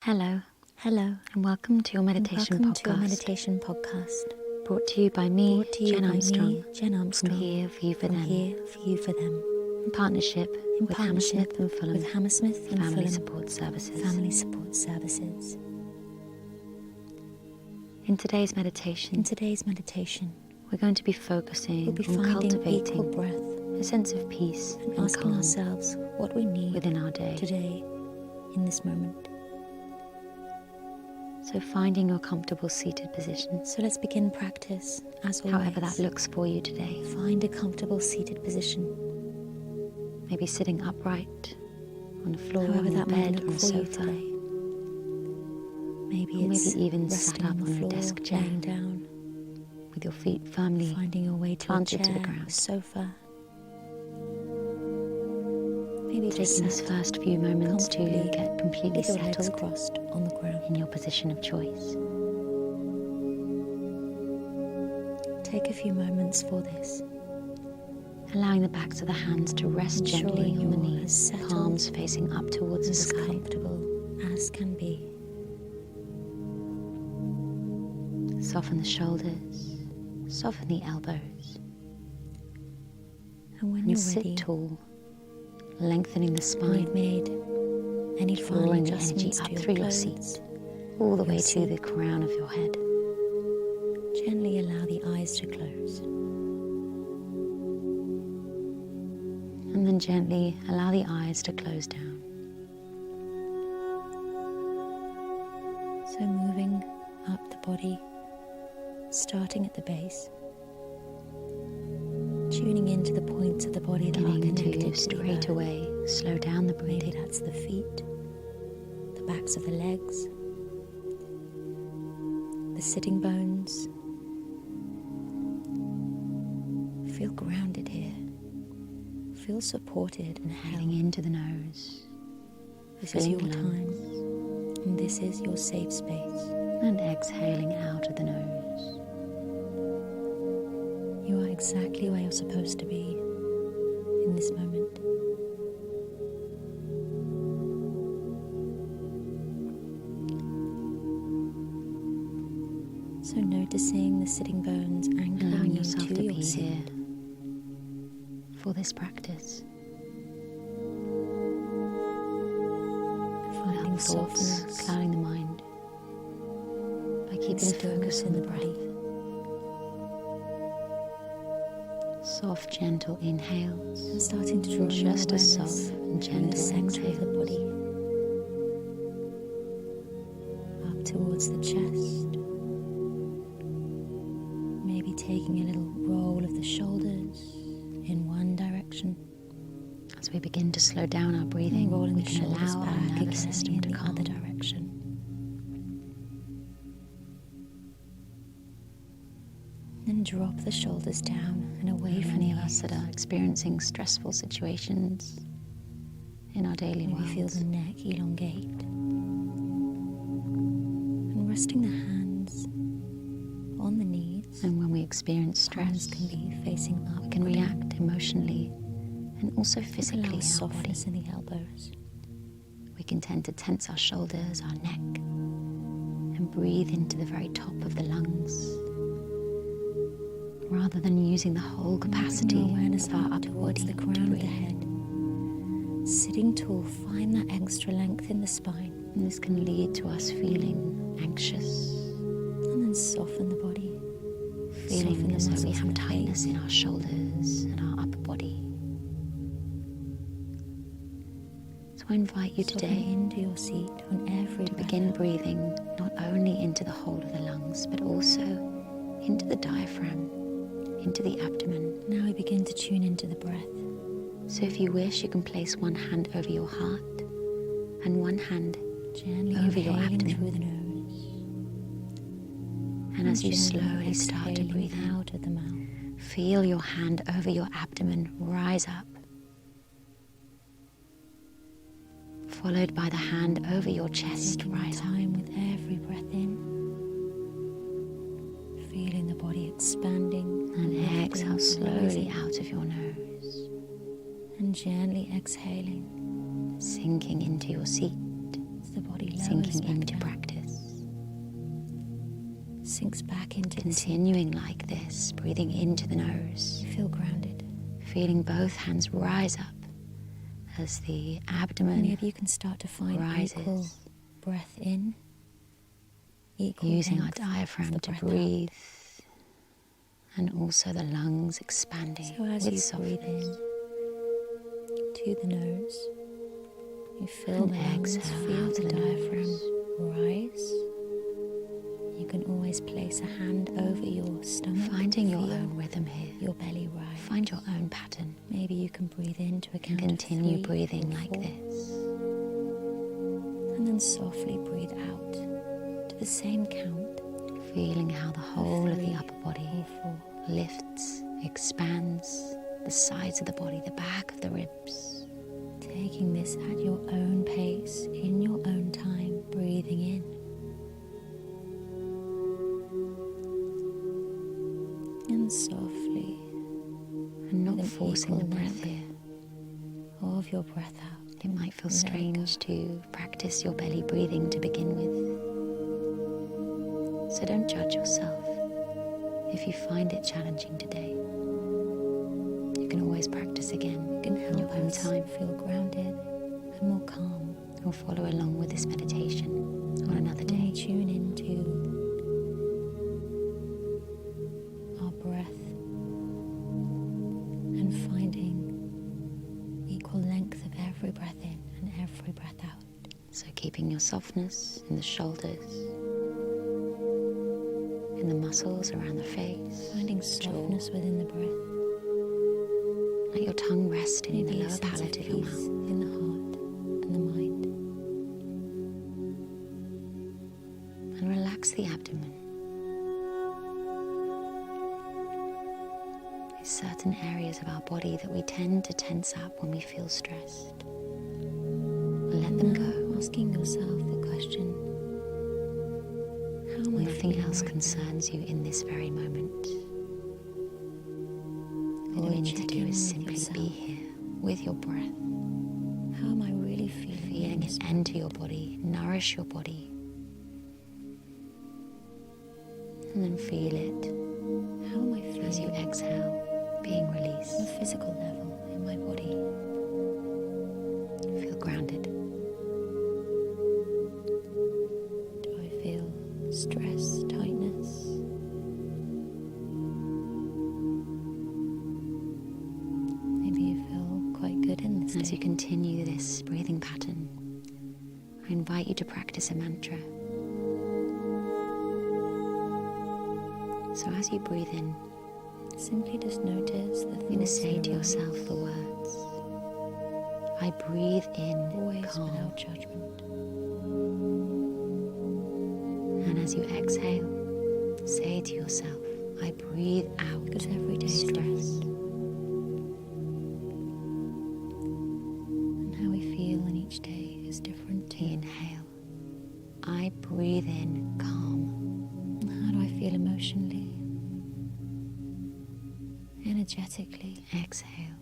Hello, and welcome to your meditation podcast. Brought to you by me, Jen Armstrong, from Here For You For Them, in partnership with Hammersmith and Fulham Family Support Services. In today's meditation, we're going to be focusing on cultivating a sense of peace and asking calm ourselves what we need within our day. today, in this moment. So finding your comfortable seated position, So let's begin practice, as always. however that looks for you today. Find a comfortable seated position, Maybe sitting upright on the floor, however on the that might bed, on look a for you sofa, today. Maybe or it's maybe even resting sat up on the on a floor, desk chair laying down, with your feet firmly finding your way to a planted chair, to the ground. a sofa. Maybe just Taking these sat first few moments to comfortably get completely with your legs settled crossed on the ground. in your position of choice. Take a few moments for this. Allowing the backs of the hands to rest gently Ensuring on the you're knees, as settled palms facing up towards the and as sky. comfortable as can be. Soften the shoulders, soften the elbows, And when and you're sit ready, tall, lengthening the when spine, you've made any final drawing the energy adjustments up to your through your clothes, seat, all the your way to the seat. crown of your head. Gently allow the eyes to close. And then gently allow the eyes to close down. So moving up the body, starting at the base, tuning into the points of the body that are Beginning connected to to straight the earth. away slow down the Maybe breathing. that's the feet, the backs of the legs, the sitting bones. Feel grounded here. Feel supported and Inhaling held. into the nose, This is your filling the time, and this is your safe space. and exhaling out of the nose. You are exactly where you're supposed to be in this moment. So noticing the sitting bones anchoring Allowing you yourself to to your be seat. here for this practice. Finding Without thoughts softness clouding the mind, by keeping the focus stillness on in the the breath. body. Soft, gentle inhales, And starting to draw and your just as awareness soft and through the gentle center of the exhales. body, up towards the chest. Maybe taking a little roll of the shoulders in one direction, As we begin to slow down our breathing, and rolling we the can shoulders allow our back nervous again system in to the calm. other direction. Then drop the shoulders down and away from Many the of us that ears. are experiencing stressful situations in our daily Maybe feel lives. the neck elongate. And resting the hands on the knees. And when we experience Palms stress, can be facing up. we can or down. react emotionally and also Allow physically in our body. softness in the elbows. We can tend to tense our shoulders, our neck, and breathe into the very top of the lungs, rather than using the whole capacity Your awareness of our up upper towards body the to crown of the breathe. head. Sitting tall, find that extra length in the spine, And this can lead to us feeling anxious, and then soften the body. feeling Soften the as though we muscles in have the tightness face. in our shoulders and our upper body. So I invite you Soften today into your seat on every to breath begin out. breathing not only into the whole of the lungs, but also into the diaphragm, into the abdomen. Now we begin to tune into the breath. So if you wish, you can place one hand over your heart and one hand Gently over your inhaling abdomen. through the nose. And as you gently slowly start to exhaling breathe in, out of the mouth. feel your hand over your abdomen rise up, followed by the hand over your chest Taking rise up. time with every breath in. Feeling the body expanding And lifting, exhale slowly rising, out of your nose, and gently exhaling sinking into your seat. as the body sinking into practice. Sinks back into Continuing like this, breathing into the nose. You feel grounded. Feeling both hands rise up as the abdomen Maybe you can start to find rises. equal breath in, equal using our length diaphragm of the to breath breathe, and also the lungs expanding So as with you softness. breathe in to the nose, you feel And the lungs, exhale feel out the the diaphragm nose. rise. You can always place a hand over your stomach, Finding your feel own rhythm here. your belly rise. Find your own pattern. Maybe you can breathe in to a And count continue of 3 breathing or like 4, this. and then softly breathe out to the same count. Feeling how the whole of the 3 upper body or 4. lifts, expands, the sides of the body, the back of the ribs. Taking this at your own pace, in your own time, breathing in. And softly, And not with an forcing the equal breath length here. of your breath out. It might feel Let it strange to practice your belly breathing to begin with. So don't judge yourself if you find it challenging today. You can always practice again It can in your help own us time, feel grounded and more calm. or follow along with this meditation on another When we day. tune into our breath and finding equal length of every breath in and every breath out. So keeping your softness in the shoulders, in the muscles around the face, Finding the jaw. softness within the breath. Let your tongue rest in the Maybe a lower sense of palate of your peace mouth. in the heart and the mind. And relax the abdomen. There's certain areas of our body that we tend to tense up when we feel stressed. Let them go. Asking yourself the question, how am I Nothing feeling else right concerns you in this very moment. now? All you need to Check do in is with simply yourself. be here with your breath, How am I really feeling? feeling it enter your body, nourish your body, and then feel it How am I as you feeling exhale, being on a released. physical level in my body? Feel grounded. Do I feel stress, tightness? Maybe you feel quite good in this And as you day. continue this breathing pattern, I invite you to practice a mantra. So as you breathe in, Simply just notice the you're going to thoughts say and to yourself awareness, the words, I breathe in always calm. without judgment. And as you exhale, say to yourself, I breathe out Because every day is stress. different. And how we feel in each day is different too. Inhale, I breathe in calm. And how do I feel emotionally? Energetically? Exhale,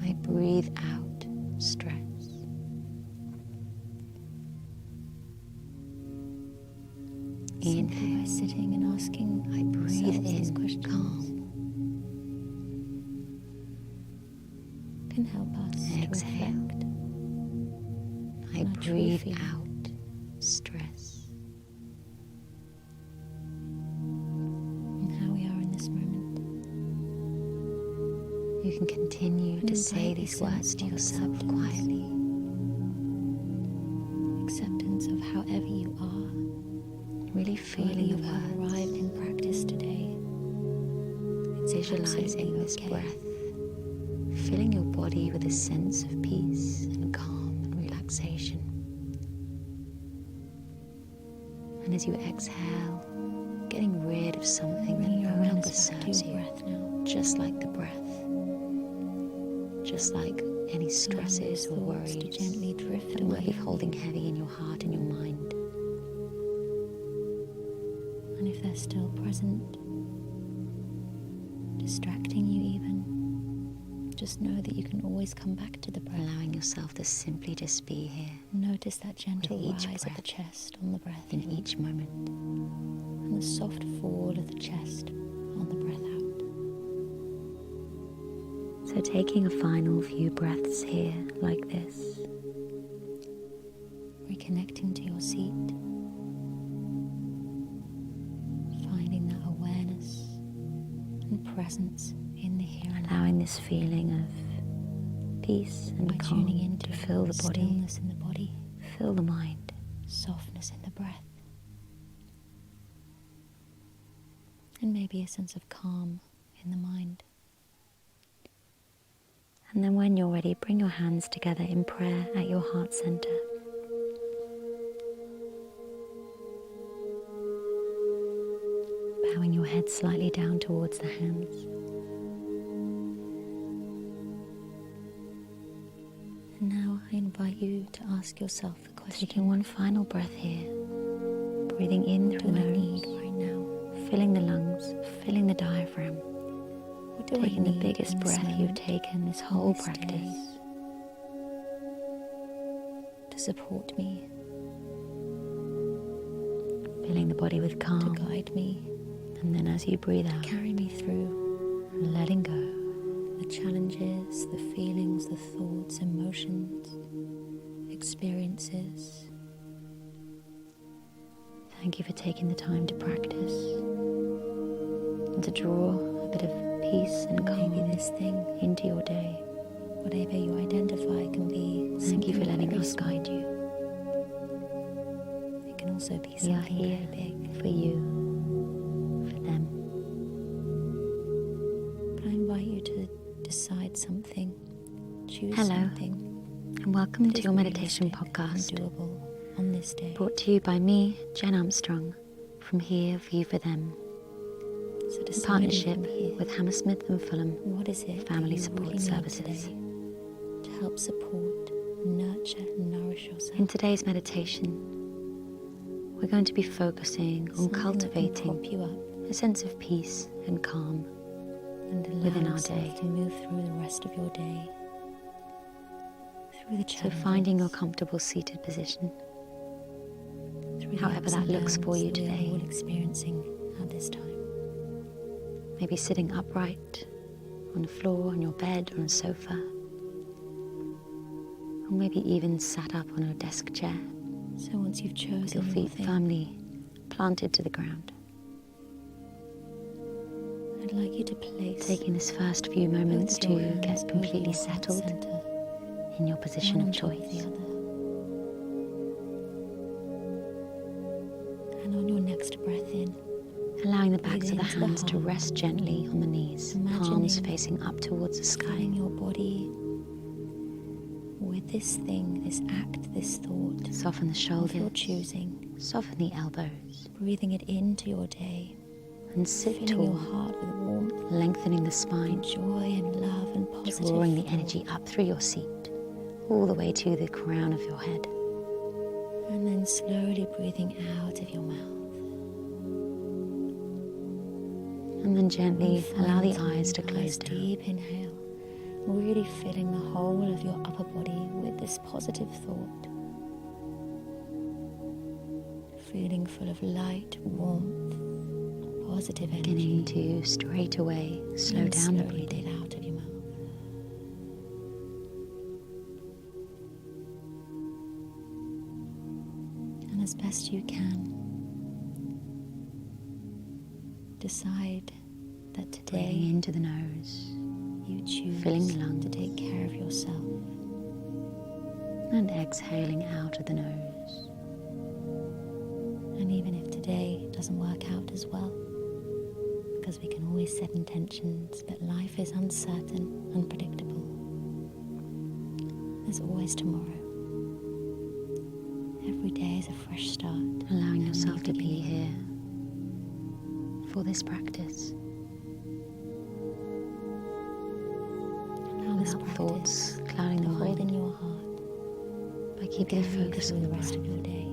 I breathe out stress. Simply by Inhale, sitting and asking I breathe ourselves these in questions calm. can help us to Exhale, reflect I on our true breathe feelings. out stress. and how we are in this moment. You can continue And to say invite these a words sense to of yourself acceptance. quietly. Acceptance of however you are. Really Whether feeling you the have words, arrived in practice today. It's visualizing absolutely this okay. breath, filling your body with a sense of peace and calm and relaxation. And as you exhale, getting rid of something Bring that your no longer awareness back to serves your you, breath now. just like the breath, just like any stresses or Allowing those thoughts worries to gently drift that might be away. holding heavy in your heart and your mind. And if they're still present, distracting you even, just know that you can always come back to the breath. Allowing yourself to simply just be here. Notice that gentle with each rise of the breath, chest on the breath in each moment. and the soft fall of the chest on the breath out. So taking a final few breaths here like this. Reconnecting to your seat. Finding that awareness and presence in the here and now. Allowing this feeling of peace and By calm tuning into to fill the body, stillness in the body, fill the mind. softness in the breath, and maybe a sense of calm in the mind. And then when you're ready, bring your hands together in prayer at your heart center. Bowing your head slightly down towards the hands. And now I invite you to ask yourself the question, Taking one final breath here. Breathing in through the what do I nose, need right now? filling the lungs, filling the diaphragm. What do Taking I the need biggest in this breath you've moment, taken this on whole this practice. day, to support me, Filling the body with to calm. guide me, And then as you breathe out, carry me through letting go. the challenges, the feelings, the thoughts, emotions, experiences. Thank you for taking the time to practice and to draw a bit of peace and calm Maybe this thing, into your day. whatever you identify, can be Thank you for something letting very us guide you. small. It can also be We are something here very big. for you, for them. But I invite you to decide something, choose Hello, something and welcome that to is your meditation realistic podcast, and doable on this day. brought to you by me, Jen Armstrong, from Here for You for Them, So in deciding partnership from here, with Hammersmith and Fulham what is it Family that you Support really need Services. today to help support, nurture, and nourish yourself. In today's meditation, we're going to be focusing on Something that can cultivating prop you up a sense of peace and calm and allow within our yourself day. to move through the rest of your day, through the So challenges, finding your comfortable seated position, through the however ups that and looks for downs you that we are today. all experiencing at this time. Maybe sitting upright on the floor, on your bed, or on a sofa, or maybe even sat up on a desk chair So once you've with your chosen your feet thing, firmly planted to the ground. I'd like you to place Taking this first few moments both of your to hands get over completely your heart settled center, in your position one of on top of the choice. other. And on your next breath in, Allowing the backs breathe of the into the hands to heart. rest gently on the knees, palms Imagining facing up towards the sky. filling your body with this thing, this act, this thought Soften the of shoulders, your choosing, soften the elbows, breathing it into your day, and sit filling your tall, heart with warmth, lengthening the spine, joy and love and positive drawing the thought. energy up through your seat, all the way to the crown of your head. And then slowly breathing out of your mouth. And then gently And allow the finally, eyes to nice close down. deep inhale, really filling the whole of your upper body with this positive thought. Feeling full of light, warmth, positive Beginning energy. to straight away slow And down the slowly breathing. let out of your mouth. And as best you can, decide that Breathing today into the nose you choose filling the lungs. to take care of yourself. and exhaling out of the nose. And even if today doesn't work out as well, because we can always set intentions, but life is uncertain, unpredictable. There's always tomorrow. Every day is a fresh start. Allowing and a yourself new to be beginning. here for this practice. Allow this Without practice thoughts clouding to the hold in mind, your heart, by keeping the carry you focus through on the the rest breath. of your day.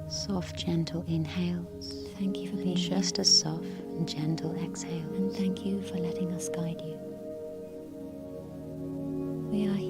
Soft, gentle inhales, To Thank you for being just here. a soft and gentle exhale. And thank you for letting us guide you. We are